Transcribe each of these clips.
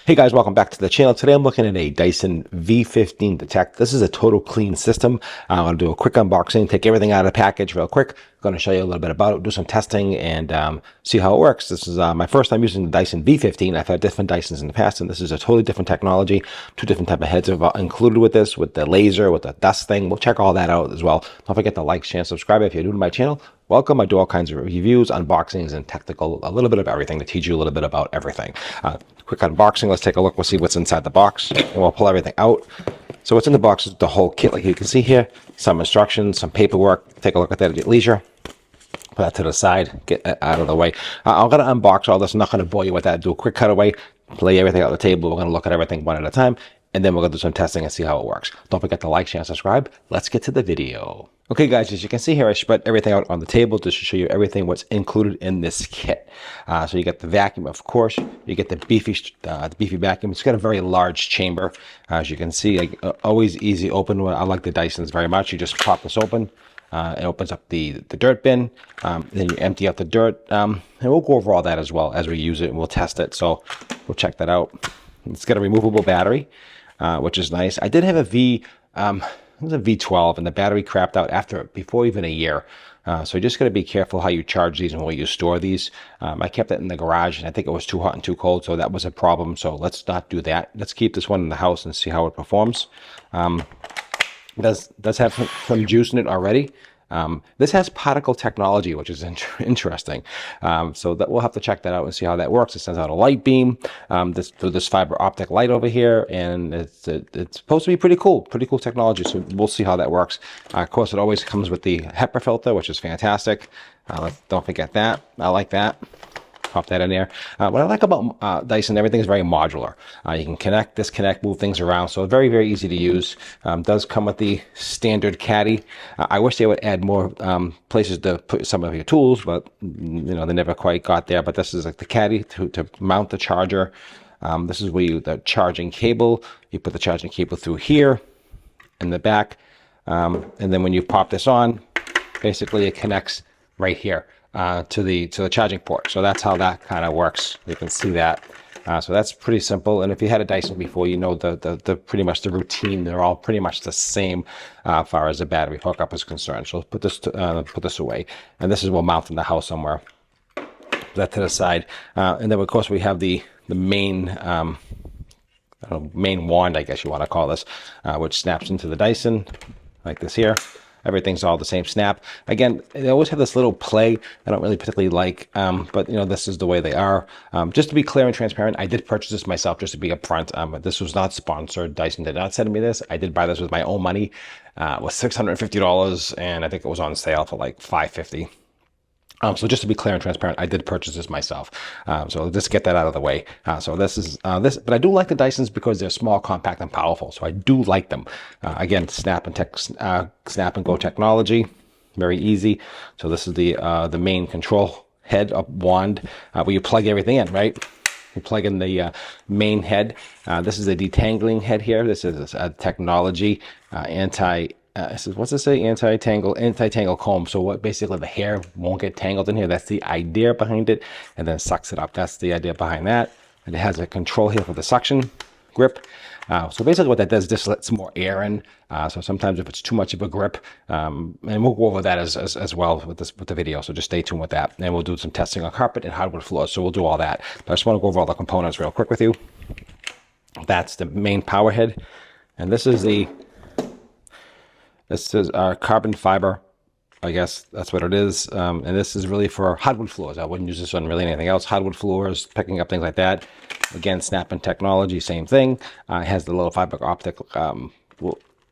Hey guys, welcome back to the channel. Today I'm looking at a Dyson v15 Detect. This is a total clean system. I'm going to do a quick unboxing, take everything out of the package real quick. I'm going to show you a little bit about it, do some testing, and see how it works. This is my first time using the Dyson v15. I've had different Dysons in the past, and this is a totally different technology. Two different type of heads are included with this, with the laser, with the dust thing. We'll check all that out as well. Don't forget to like, share, and subscribe if you're new to my channel. Welcome. I do all kinds of reviews, unboxings, and technical, a little bit of everything to teach you a little bit about everything. Quick unboxing. Let's take a look. We'll see what's inside the box, and we'll pull everything out. So what's in the box is the whole kit, like you can see here. Some instructions, some paperwork. Take a look at that at your leisure. Put that to the side. Get that out of the way. I'm going to unbox all this. I'm not going to bore you with that. Do a quick cutaway. Lay everything on the table. We're going to look at everything one at a time, and then we're going to do some testing and see how it works. Don't forget to like, share, and subscribe. Let's get to the video. Okay guys, as you can see here, I spread everything out on the table just to show you everything what's included in this kit. So you get the vacuum, of course. You get the beefy vacuum. It's got a very large chamber. As you can see, like, always easy open. I like the Dysons very much. You just pop this open. It opens up the dirt bin. Then you empty out the dirt. And we'll go over all that as well as we use it, and we'll test it. So we'll check that out. It's got a removable battery, which is nice. I did have it was a V12, and the battery crapped out before even a year. So you just got to be careful how you charge these and where you store these. I kept it in the garage, and I think it was too hot and too cold, so that was a problem. So let's not do that. Let's keep this one in the house and see how it performs. It does have some juice in it already. This has particle technology, which is interesting. So that we'll have to check that out and see how that works. It sends out a light beam through this fiber optic light over here, and it's supposed to be pretty cool technology. So we'll see how that works. Of course, it always comes with the HEPA filter, which is fantastic. Don't forget that. I like that. Pop that in there. What I like about Dyson, everything is very modular. You can connect, disconnect, move things around. So very, very easy to use. Does come with the standard caddy. I wish they would add more places to put some of your tools, but you know, they never quite got there. But this is like the caddy to mount the charger. This is where the charging cable. You put the charging cable through here in the back. And then when you pop this on, basically it connects right here. To the charging port. So that's how that kind of works. You can see that. So that's pretty simple. And if you had a Dyson before, you know the pretty much the routine. They're all pretty much the same as far as the battery hookup is concerned. So let's put this away. And this is we'll mount in the house somewhere. Put that to the side. And then of course we have the main main wand, I guess you want to call this, which snaps into the Dyson like this here. Everything's all the same snap. Again, they always have this little play I don't really particularly like, but you know, this is the way they are. Just to be clear and transparent, I did purchase this myself, just to be upfront. This was not sponsored. Dyson did not send me this. I did buy this with my own money. It was $650, and I think it was on sale for like $550. So just to be clear and transparent, I did purchase this myself. So just get that out of the way. So this is but I do like the Dysons because they're small, compact, and powerful. So I do like them. Again, snap and go technology, very easy. So this is the main control head up wand where you plug everything in, right? You plug in the main head. This is a detangling head here. This is a technology what's it say? Anti-tangle comb. So what basically the hair won't get tangled in here. That's the idea behind it, and then sucks it up. That's the idea behind that. And it has a control here for the suction grip. So basically what that does, just lets more air in. So sometimes if it's too much of a grip, and we'll go over that as well with the video. So just stay tuned with that. And we'll do some testing on carpet and hardwood floors. So we'll do all that. But I just want to go over all the components real quick with you. That's the main power head. And this is our carbon fiber, I guess that's what it is. And this is really for hardwood floors. I wouldn't use this on really anything else. Hardwood floors, picking up things like that. Again, snap-in technology, same thing. It has the little fiber optic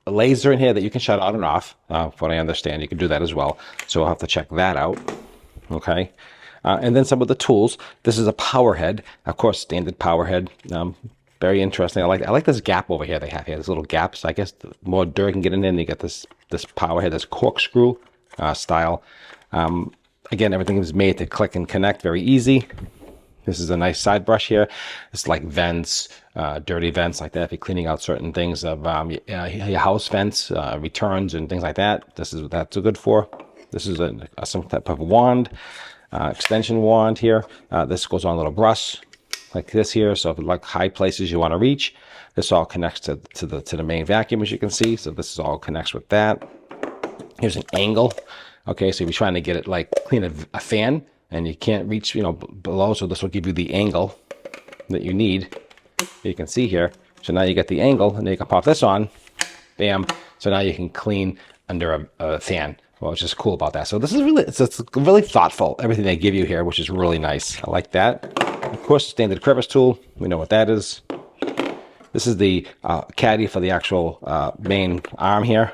laser in here that you can shut on and off. From what I understand, you can do that as well. So I'll have to check that out. Okay. And then some of the tools. This is a power head. Of course, standard power head. Very interesting. I like this gap over here they have here. This little gap. So I guess the more dirt can get in there, and you get this power head, this corkscrew style. Again, everything is made to click and connect very easy. This is a nice side brush here. It's like vents, dirty vents like that. If you're cleaning out certain things of your house vents, returns and things like that, this is what that's good for. This is some type of wand, extension wand here. This goes on a little brush. like this here. So if you like high places you want to reach, this all connects to the main vacuum, as you can see. So this is all connects with that. Here's an angle. Okay, so if you're trying to get it like clean a fan and you can't reach, you know, below, so this will give you the angle that you need. You can see here. So now you get the angle, and then you can pop this on. Bam. So now you can clean under a fan. Well, which is cool about that. So this is really, it's really thoughtful, everything they give you here, which is really nice. I like that. Of course, standard crevice tool. We know what that is. This is the caddy for the actual main arm here.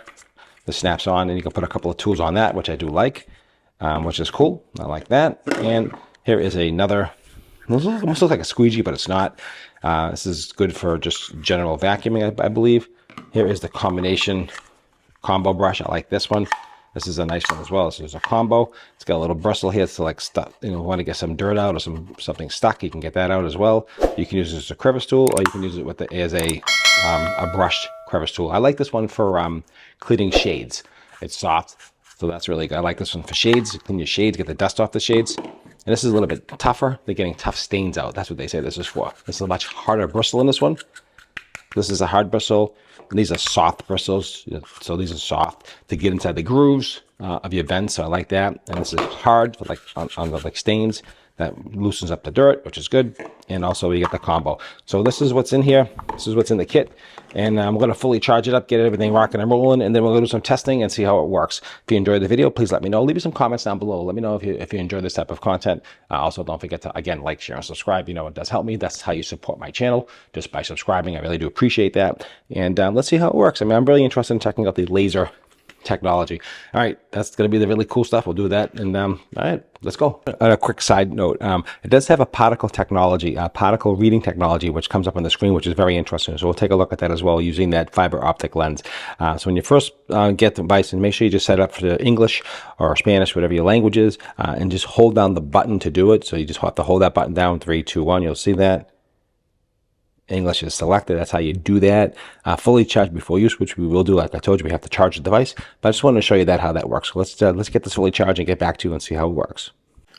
This snaps on, and you can put a couple of tools on that, which I do like, which is cool. I like that. And here is another, this almost looks like a squeegee, but it's not. This is good for just general vacuuming, I believe. Here is the combination combo brush. I like this one. This is a nice one as well. This is a combo. It's got a little bristle here to like stuff, you know, want to get some dirt out or something stuck, you can get that out as well. You can use it as a crevice tool, or you can use it with as a brushed crevice tool. I like this one for cleaning shades. It's soft, so that's really good. I like this one for shades. Clean your shades, get the dust off the shades. And this is a little bit tougher. They're getting tough stains out. That's what they say this is for. This is a much harder bristle in this one. This is a hard bristle, and these are soft bristles. So these are soft to get inside the grooves of your vents. So I like that. And this is hard for like on the like stains. That loosens up the dirt, which is good. And also you get the combo. So this is what's in here. This is what's in the kit. And I'm going to fully charge it up, get everything rocking and rolling, and then we'll go do some testing and see how it works. If you enjoyed the video, please let me know. Leave me some comments down below. Let me know if you enjoy this type of content. Also, don't forget to, again, like, share, and subscribe. You know, it does help me. That's how you support my channel, just by subscribing. I really do appreciate that. And let's see how it works. I mean, I'm really interested in checking out the laser technology. All right, that's going to be the really cool stuff. We'll do that. And all right, let's go. A quick side note, it does have a particle technology, particle reading technology, which comes up on the screen, which is very interesting. So we'll take a look at that as well using that fiber optic lens. So when you first get the device, and make sure you just set it up for English or Spanish, whatever your language is, and just hold down the button to do it. So you just have to hold that button down, 3, 2, 1. You'll see that. English is selected. That's how you do that. Fully charged before use, which we will do. Like I told you, we have to charge the device. But I just wanted to show you that how that works. So let's get this fully charged and get back to you and see how it works.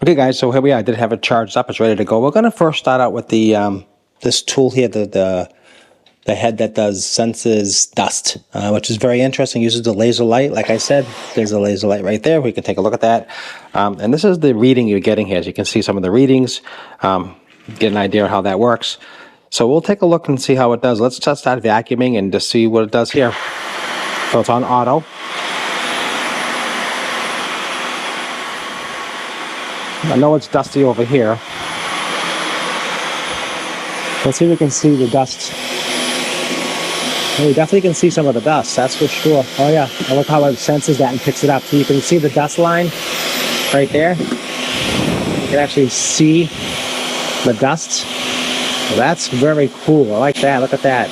Okay, guys. So here we are. I did have it charged up. It's ready to go. We're going to first start out with the this tool here, the head that senses dust, which is very interesting. Uses the laser light. Like I said, there's a laser light right there. We can take a look at that. And this is the reading you're getting here. As you can see, some of the readings. Get an idea of how that works. So we'll take a look and see how it does. Let's just start vacuuming and just see what it does here. So it's on auto. I know it's dusty over here. Let's see if we can see the dust. Oh, we definitely can see some of the dust, that's for sure. Oh yeah, I look how it senses that and picks it up. So you can see the dust line right there. You can actually see the dust. Well, that's very cool. I like that. Look at that.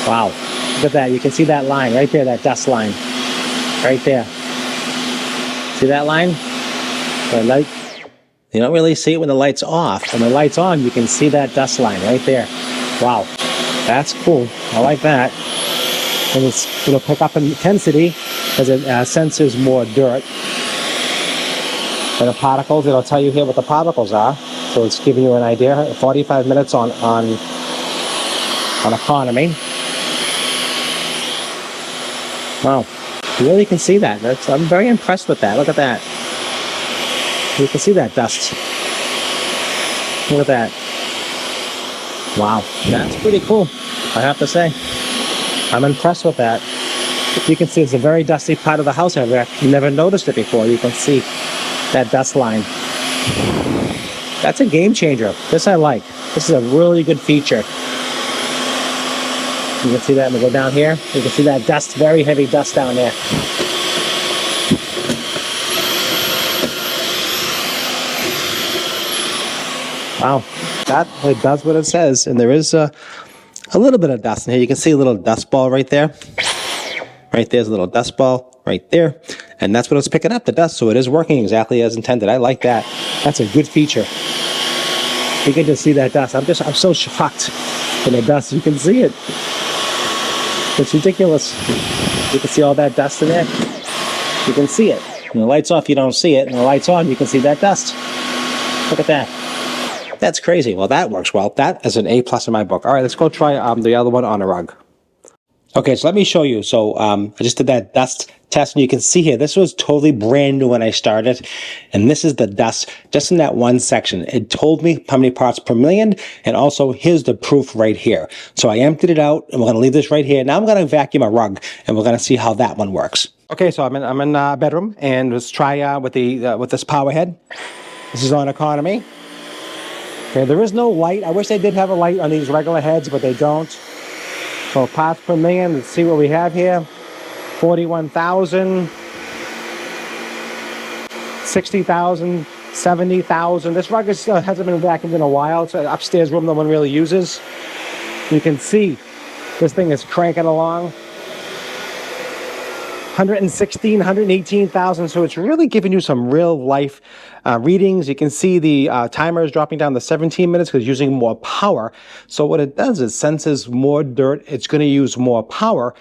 Wow. Look at that. You can see that line right there, that dust line. Right there. See that line? The light. You don't really see it when the light's off. When the light's on, you can see that dust line right there. Wow. That's cool. I like that. And it'll pick up intensity as it senses more dirt. And the particles, it'll tell you here what the particles are. So it's giving you an idea. 45 minutes on economy. Wow, you really can see that. I'm very impressed with that. Look at that. You can see that dust. Look at that. Wow, that's pretty cool, I have to say. I'm impressed with that. You can see it's a very dusty part of the house. I've never noticed it before. You can see that dust line. That's a game changer. This I like. This is a really good feature. You can see that. We go down here. You can see that dust, very heavy dust down there. Wow, that it does what it says. And there is a little bit of dust in here. You can see a little dust ball right there. Right there's a little dust ball right there. And that's what it's picking up, the dust. So it is working exactly as intended. I like that. That's a good feature. You can just see that dust. I'm so shocked in the dust. You can see it. It's ridiculous. You can see all that dust in there. You can see it. When the light's off, you don't see it. And the light's on, you can see that dust. Look at that. That's crazy. Well, that works well. That is an A+ in my book. All right, let's go try the other one on a rug. Okay, so let me show you. So I just did that dust test, and you can see here, this was totally brand new when I started, and this is the dust just in that one section. It told me how many parts per million, and also here's the proof right here. So I emptied it out, and we're gonna leave this right here. Now I'm gonna vacuum a rug, and we're gonna see how that one works. Okay, so I'm in a bedroom, and let's try with this power head. This is on economy. Okay, there is no light. I wish they did have a light on these regular heads, but they don't. So parts per million, let's see what we have here. 41,000, 60,000, 70,000. This rug hasn't been vacuumed in a while. It's an upstairs room no one really uses. You can see this thing is cranking along. 116, 118,000. So it's really giving you some real life readings. You can see the timer is dropping down to 17 minutes because it's using more power. So what it does is senses more dirt. It's going to use more power,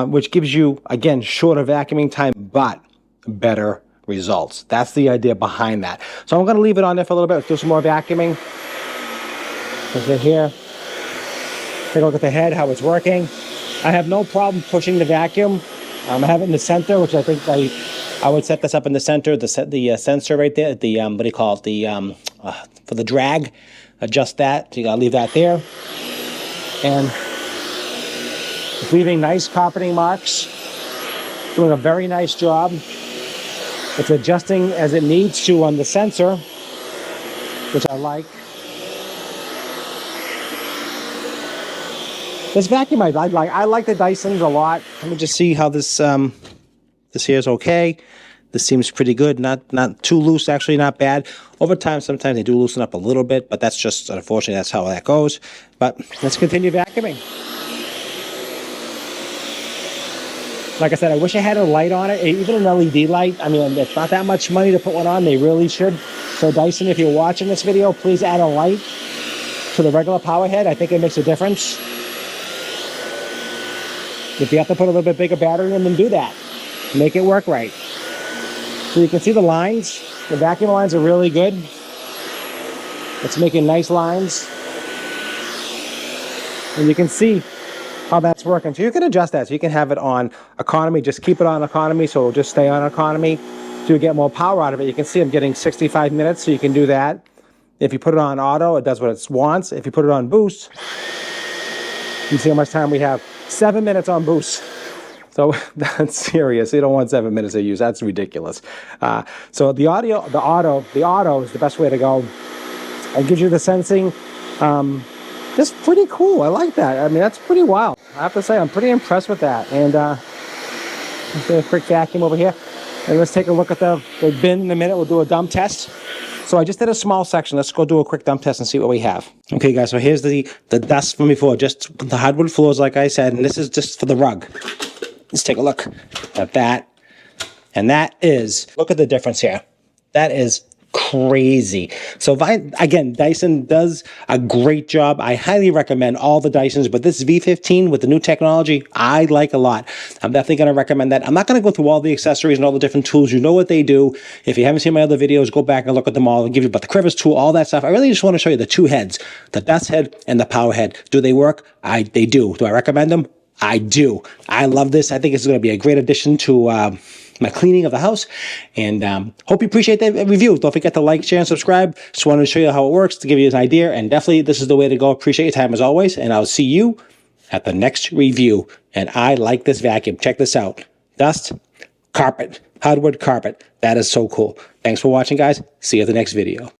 which gives you, again, shorter vacuuming time, but better results. That's the idea behind that. So I'm going to leave it on there for a little bit. Let's do some more vacuuming. Let's get here. Take a look at the head, how it's working. I have no problem pushing the vacuum. I have it in the center, which I think I would set this up in the center, the sensor right there, the what do you call it, for the drag, adjust that. So you gotta leave that there. And it's leaving nice carpeting marks, doing a very nice job. It's adjusting as it needs to on the sensor, which I like. This vacuum I like. I like the Dysons a lot. Let me just see how this this here is okay. This seems pretty good. Not too loose, actually not bad. Over time, sometimes they do loosen up a little bit, but that's just, unfortunately, that's how that goes. But let's continue vacuuming. Like I said, I wish I had a light on it, even an LED light. I mean, it's not that much money to put one on. They really should. So Dyson, if you're watching this video, please add a light to the regular power head. I think it makes a difference. If you have to put a little bit bigger battery in, then do that. Make it work right. So you can see the lines. The vacuum lines are really good. It's making nice lines. And you can see how that's working. So you can adjust that. So you can have it on economy. Just keep it on economy, so it'll just stay on economy. So you get more power out of it. You can see I'm getting 65 minutes, so you can do that. If you put it on auto, it does what it wants. If you put it on boost, you can see how much time we have. 7 minutes on boost. So that's serious. You don't want 7 minutes of use. That's ridiculous. So the auto is the best way to go. It gives you the sensing. Just pretty cool. I like that. I mean, that's pretty wild. I have to say, I'm pretty impressed with that. And let's do a quick vacuum over here. And let's take a look at the bin in a minute. We'll do a dump test. So I just did a small section. Let's go do a quick dump test and see what we have. Okay, guys, so here's the dust from before. Just the hardwood floors, like I said, and this is just for the rug. Let's take a look at that. And that is, look at the difference here. That is crazy. So again, Dyson does a great job. I highly recommend all the Dysons, but this V15 with the new technology, I like a lot. I'm definitely going to recommend that. I'm not going to go through all the accessories and all the different tools. You know what they do. If you haven't seen my other videos, go back and look at them all. I'll give you about the crevice tool, all that stuff. I really just want to show you the two heads, the dust head and the power head. Do they work? They do. Do I recommend them? I do. I love this. I think it's going to be a great addition to my cleaning of the house, and hope you appreciate that review. Don't forget to like, share, and subscribe. Just wanted to show you how it works to give you an idea, and definitely this is the way to go. Appreciate your time as always, and I'll see you at the next review. And I like this vacuum. Check this out. Dust, carpet, hardwood carpet. That is so cool. Thanks for watching, guys. See you at the next video.